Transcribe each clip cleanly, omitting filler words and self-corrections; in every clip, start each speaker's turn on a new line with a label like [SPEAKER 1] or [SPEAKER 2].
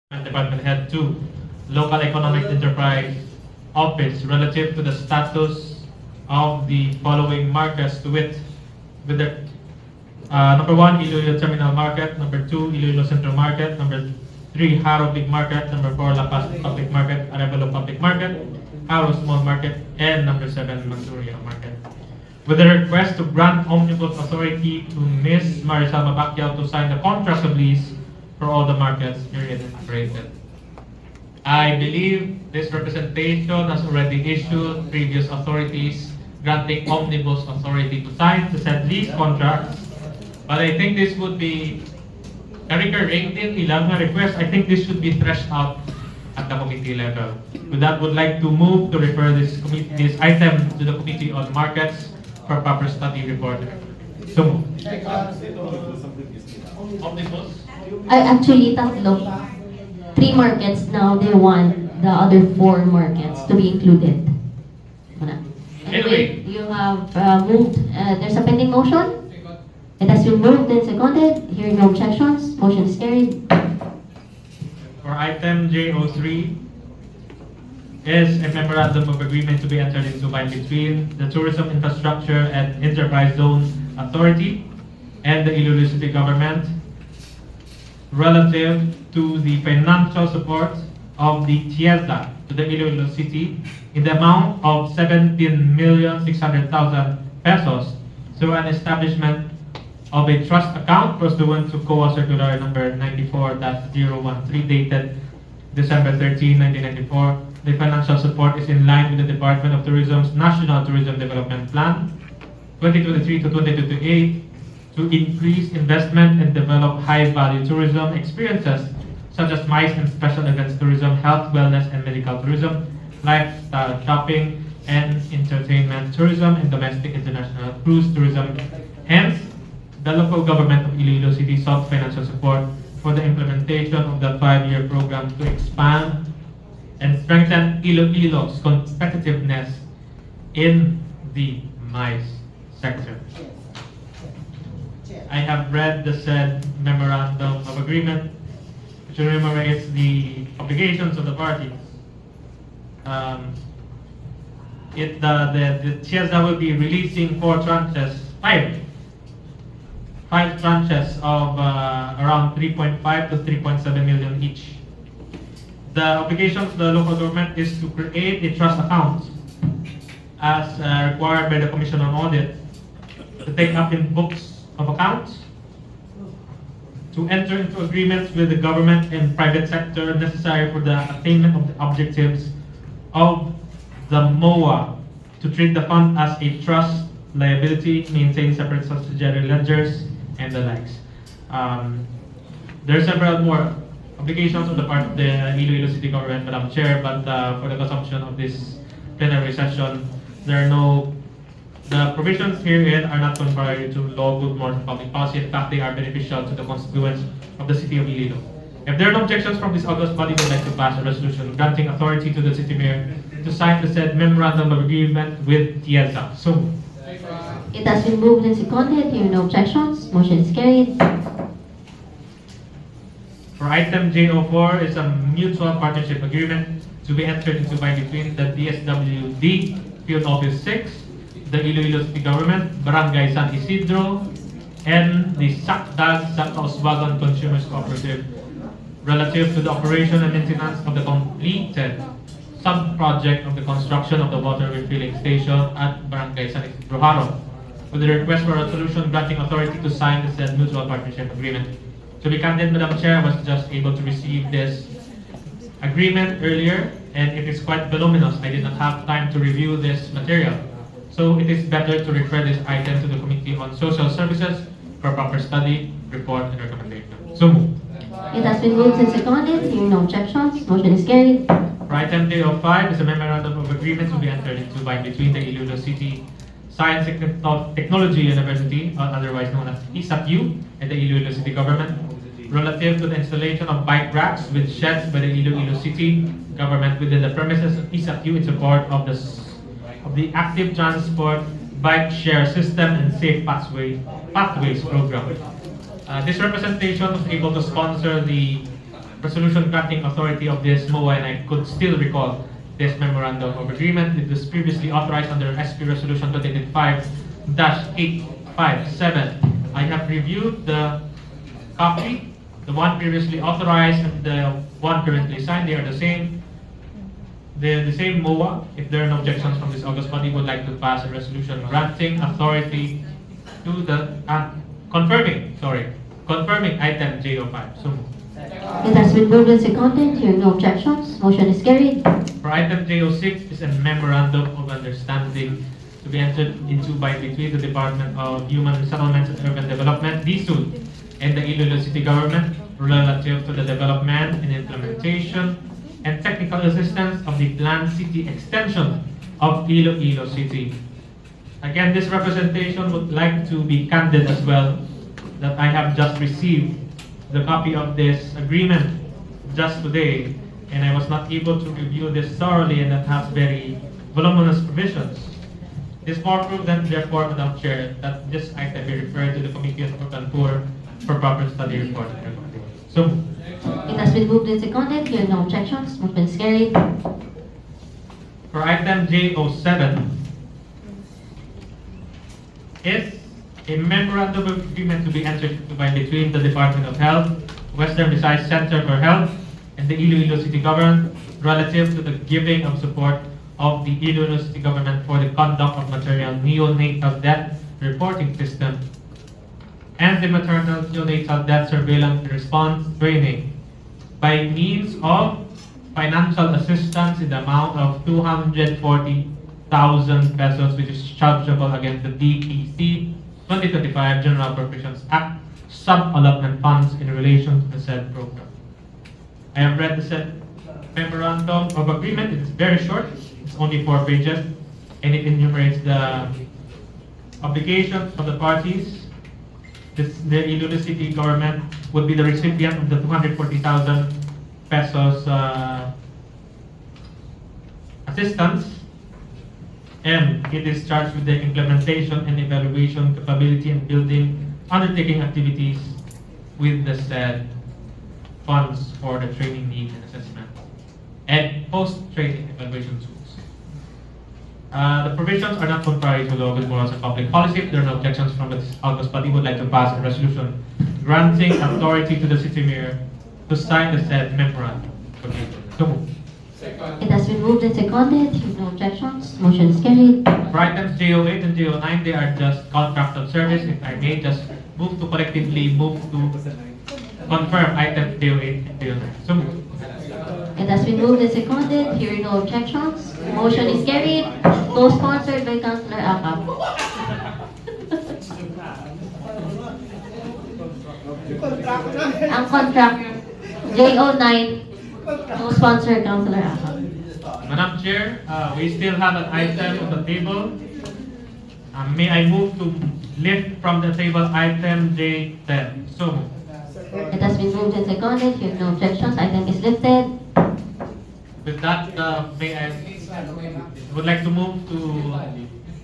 [SPEAKER 1] Department Head to Local Economic Enterprise Office relative to the status of the following markets to wit, with the number 1, Iloilo Terminal Market, number 2, Iloilo Central Market, number 3, Haro Big Market, number 4, La Paz Public Market, Arevalo Public Market, Haro Small Market, and number 7, Mansuria Market. With a request to grant omnibus authority to Ms. Marisol Mabacquiao to sign the contract of lease for all the markets herein operated. I believe this representation has already issued previous authorities granting omnibus authority to sign the said lease contracts, but I think this would be a recurring ilang na request. I think this should be threshed out at the committee level. With that, would like to move to refer this item to the Committee on Markets for proper study report. So, omnibus.
[SPEAKER 2] Actually, tatlo. 3 markets now, they want the other 4 markets to be included.
[SPEAKER 1] Anyway,
[SPEAKER 2] you have moved, there's a pending motion. It has been moved and seconded. Hearing no objections, motion is carried.
[SPEAKER 1] For item J03 is a memorandum of agreement to be entered into by between the Tourism Infrastructure and Enterprise Zone Authority and the Iloilo City Government relative to the financial support of the TIEZA to the Iloilo City in the amount of 17,600,000 pesos through an establishment of a trust account pursuant to COA Circular number 94-013 dated December 13, 1994. The financial support is in line with the Department of Tourism's National Tourism Development Plan 2023 to 2028 to increase investment and develop high-value tourism experiences such as MICE and special events tourism, health, wellness, and medical tourism, lifestyle shopping, and entertainment tourism, and domestic international cruise tourism. Hence, the local government of Iloilo City sought financial support for the implementation of the 5-year program to expand and strengthen Iloilo's competitiveness in the MICE sector. I have read the said memorandum of agreement, which enumerates the obligations of the parties. The TIEZA will be releasing 5 tranches of around 3.5 to 3.7 million each. The obligation of the local government is to create a trust account as required by the Commission on Audit, to take up in books of accounts, to enter into agreements with the government and private sector necessary for the attainment of the objectives of the MOA, to treat the fund as a trust liability, maintain separate subsidiary ledgers, and the likes. There are several more obligations on the part of the Iloilo City Government, Madam Chair, but for the consumption of this plenary session, the provisions herein are not contrary to law, good morals, and public policy. In fact, they are beneficial to the constituents of the city of Iloilo. If there are no objections from this august body, we would like to pass a resolution granting authority to the city mayor to sign the said memorandum of agreement with TIEZA. So,
[SPEAKER 2] It has been moved and seconded. Hearing no objections, motion is carried.
[SPEAKER 1] for item J04 is a mutual partnership agreement to be entered into by between the DSWD Field Office 6, the Iloilo City Government, Barangay San Isidro, and the SACDAG Sakausbagan Consumers Cooperative relative to the operation and maintenance of the completed sub-project of the construction of the water refilling station at Barangay San Isidro, Haro, with a request for a resolution granting authority to sign the said mutual partnership agreement. To be candid, Madam Chair, I was just able to receive this agreement earlier, and it is quite voluminous. I did not have time to review this material. So it is better to refer this item to the Committee on Social Services for proper study, report, and recommendation. So moved.
[SPEAKER 2] It has been moved and seconded. Hearing no objections, motion is carried.
[SPEAKER 1] For item J05 is a memorandum of agreement to be entered into by between the Iloilo City Science and Technology University, otherwise known as ISAPU, and the Iloilo City Government, relative to the installation of bike racks with sheds by the Iloilo City Government within the premises of ISAPU in support of the Active Transport Bike Share System and Safe Pathways Program. This representation was able to sponsor the resolution granting authority of this MOA, and I could still recall this memorandum of agreement. It was previously authorized under SP Resolution 2025-857. I have reviewed the copy, the one previously authorized and the one currently signed. They are the same. They're the same MOA. If there are no objections from this August body, would like to pass a resolution granting authority to the confirming item J05. So moved.
[SPEAKER 2] It has been moved and seconded. Hearing no objections, motion is carried.
[SPEAKER 1] For item J06 is a memorandum of understanding to be entered into by between the Department of Human Settlements and Urban Development, DSUD, and the Iloilo City Government relative to the development and implementation and technical assistance of the planned city extension of Iloilo City. Again, this representation would like to be candid as well, that I have just received the copy of this agreement just today, and I was not able to review this thoroughly, and that has very voluminous provisions. This more proof than therefore, Madam Chair, that this item be referred to the Committee on Urban Poor for proper study report. So,
[SPEAKER 2] It has been moved and seconded. Hearing no objections, motion is carried.
[SPEAKER 1] for item J07 is a memorandum of agreement to be entered into by between the Department of Health, Western Visayas Center for Health, and the Iloilo City Government relative to the giving of support of the Iloilo City Government for the conduct of material neonatal death reporting system and the maternal neonatal death surveillance response training by means of financial assistance in the amount of 240,000 pesos, which is chargeable against the DPC 2025 General Appropriations Act sub-allotment funds in relation to the said program. I have read the said memorandum of agreement. It's very short. It's only 4 pages, and it enumerates the obligations of the parties. The Iloilo City Government would be the recipient of the 240,000 pesos assistance, and it is charged with the implementation and evaluation capability and building undertaking activities with the said funds for the training needs and assessment and post-training evaluation tools. The provisions are not contrary to law, good morals, and public policy. If there are no objections from the August body, would like to pass a resolution granting authority to the city mayor to sign the said memorandum. So moved.
[SPEAKER 2] It has been moved and seconded. Hearing no objections, motion is carried.
[SPEAKER 1] For items J08 and J09, they are just contract of service. If I may just move to collectively move to confirm items J08 and J09. So moved.
[SPEAKER 2] It has been moved and seconded. Hearing no objections, motion is carried. Co-sponsored by Councilor Akap. Ang contract J09, co-sponsored Councilor Akap.
[SPEAKER 1] Madam Chair, we still have an item on the table. May I move to lift from the table item J10? So moved.
[SPEAKER 2] It has been moved and seconded. Hearing no objections, item is lifted.
[SPEAKER 1] With that, would like to move to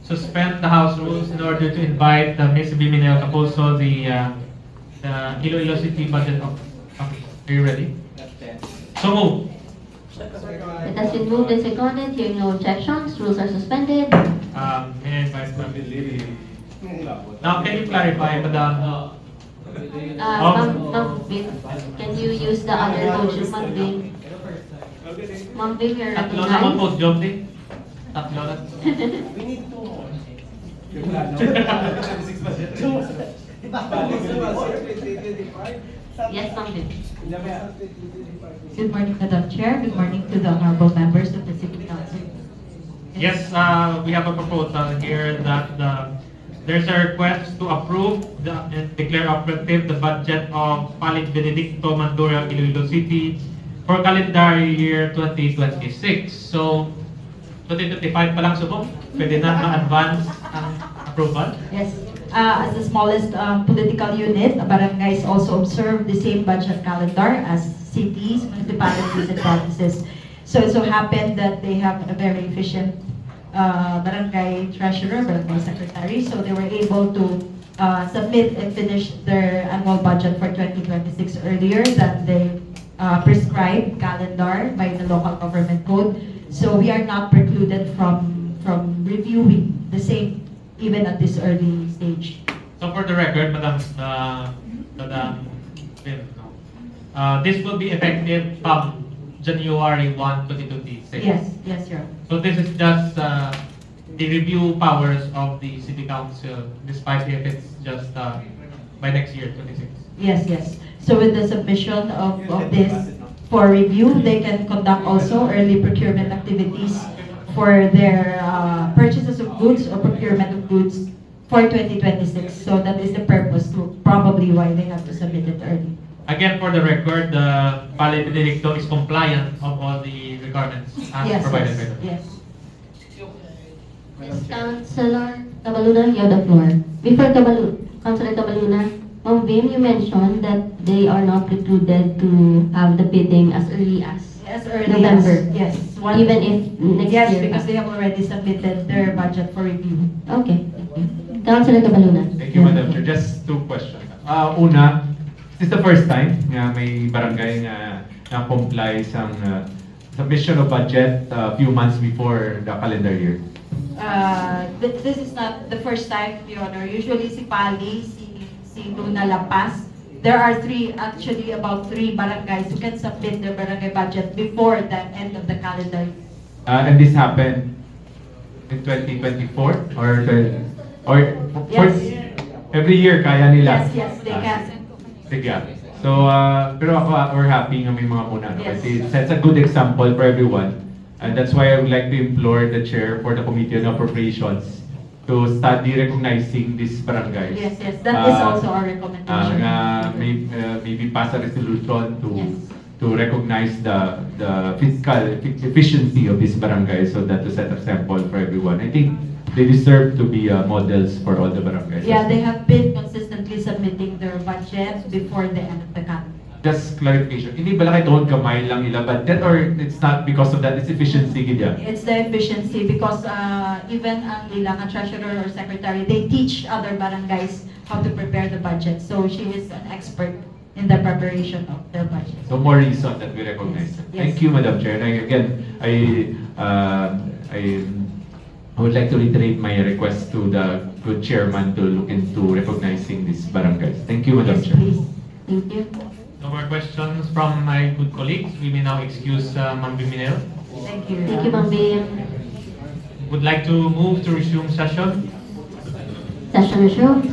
[SPEAKER 1] suspend the House rules in order to invite Ms. Biminel Capulso, the Iloilo City Budget Office. Are you ready? So moved.
[SPEAKER 2] It has been moved and seconded. Hearing no objections, rules are suspended.
[SPEAKER 1] May I invite Now, can you clarify, Madam?
[SPEAKER 2] Ma'am Bim, can you use the other motion, Ma'am Bim? Ma'am Bim, you're
[SPEAKER 1] Tatlo na mo po,
[SPEAKER 2] recognized.
[SPEAKER 1] job din. Tatlo na.
[SPEAKER 2] Yes, Ma'am Bim.
[SPEAKER 3] Good morning, Madam Chair. Good morning to the honorable members of the City Council.
[SPEAKER 1] Yes, we have a proposal here that there's a request to approve and declare operative the budget of Palit Benedicto Mandurao, Iloilo City for calendar year 2026. So, 2025 pa lang subok, pwede na ma-advance ang approval.
[SPEAKER 3] Yes, as the smallest political unit, barangays also observe the same budget calendar as cities, municipalities, and provinces. So it so happened that they have a very efficient barangay treasurer, barangay secretary, so they were able to submit and finish their annual budget for 2026 earlier than they prescribed calendar by the local government code. So we are not precluded from reviewing the same even at this early stage.
[SPEAKER 1] So for the record, Madam Vim, no? This will be effective from January 1, 2026.
[SPEAKER 3] Yes, yes, Your Honor.
[SPEAKER 1] So this is just the review powers of the City Council, despite if it's just by next year, 26.
[SPEAKER 3] Yes, yes. So with the submission of this for review, they can conduct also early procurement activities for their purchases of goods or procurement of goods for 2026. So that is the purpose, probably why they have to submit it early.
[SPEAKER 1] Again, for the record, the Valle de Directo is compliant of all the requirements as
[SPEAKER 3] Yes,
[SPEAKER 1] provided
[SPEAKER 3] yes,
[SPEAKER 1] by the
[SPEAKER 3] yes.
[SPEAKER 2] Councilor Cabaluna, you have the floor. Before Councilor Cabaluna, Ma'am Vim, you mentioned that they are not precluded to have the bidding as early as
[SPEAKER 3] As early
[SPEAKER 2] November.
[SPEAKER 3] as, yes.
[SPEAKER 2] even if next
[SPEAKER 3] Yes,
[SPEAKER 2] year.
[SPEAKER 3] because they have already submitted their budget for review.
[SPEAKER 2] Okay, thank you. Councilor Cabaluna.
[SPEAKER 4] Thank you, Madam Chair. Just two questions. Una, this is the first time nga may barangay na comply sa submission of budget a few months before the calendar year.
[SPEAKER 3] This is not the first time, Your Honor. Usually si Pali, si Luna La Paz, there are about three barangays who can submit their barangay budget before the end of the calendar.
[SPEAKER 4] And this happened in 2024 or
[SPEAKER 3] Yes.
[SPEAKER 4] every year kaya nila.
[SPEAKER 3] Yes, yes, they can.
[SPEAKER 4] Sige. So, pero ako, we're happy nga may mga muna. No?
[SPEAKER 3] Yes.
[SPEAKER 4] Kasi it sets a good example for everyone. And that's why I would like to implore the chair for the Committee on Appropriations to study recognizing these barangays.
[SPEAKER 3] Yes, yes, that is also our recommendation.
[SPEAKER 4] Maybe pass a resolution
[SPEAKER 2] Yes.
[SPEAKER 4] to recognize the fiscal efficiency of these barangays so that to set a example for everyone. I think they deserve to be models for all the barangays.
[SPEAKER 3] Yeah, they have been consistently submitting their budget before the end of the calendar.
[SPEAKER 4] Just clarification, hindi ba lang ito gamay lang ilabad that or it's not because of that, it's efficiency gidya?
[SPEAKER 3] It's the efficiency because even ang ilang treasurer or secretary, they teach other barangays how to prepare the budget. So she is an expert in the preparation of their budget.
[SPEAKER 4] So more reason that we recognize.
[SPEAKER 3] Yes.
[SPEAKER 4] Thank you, Madam Chair. And again, I would like to reiterate my request to the good chairman to look into recognizing these barangays. Thank you, Madam
[SPEAKER 3] Yes,
[SPEAKER 4] Chair.
[SPEAKER 3] please.
[SPEAKER 2] Thank you.
[SPEAKER 1] No more questions from my good colleagues. We may now excuse Ma'am Biminel.
[SPEAKER 3] Thank you.
[SPEAKER 2] Thank you, Ma'am Vim.
[SPEAKER 1] Would like to move to resume session.
[SPEAKER 2] Session resumed.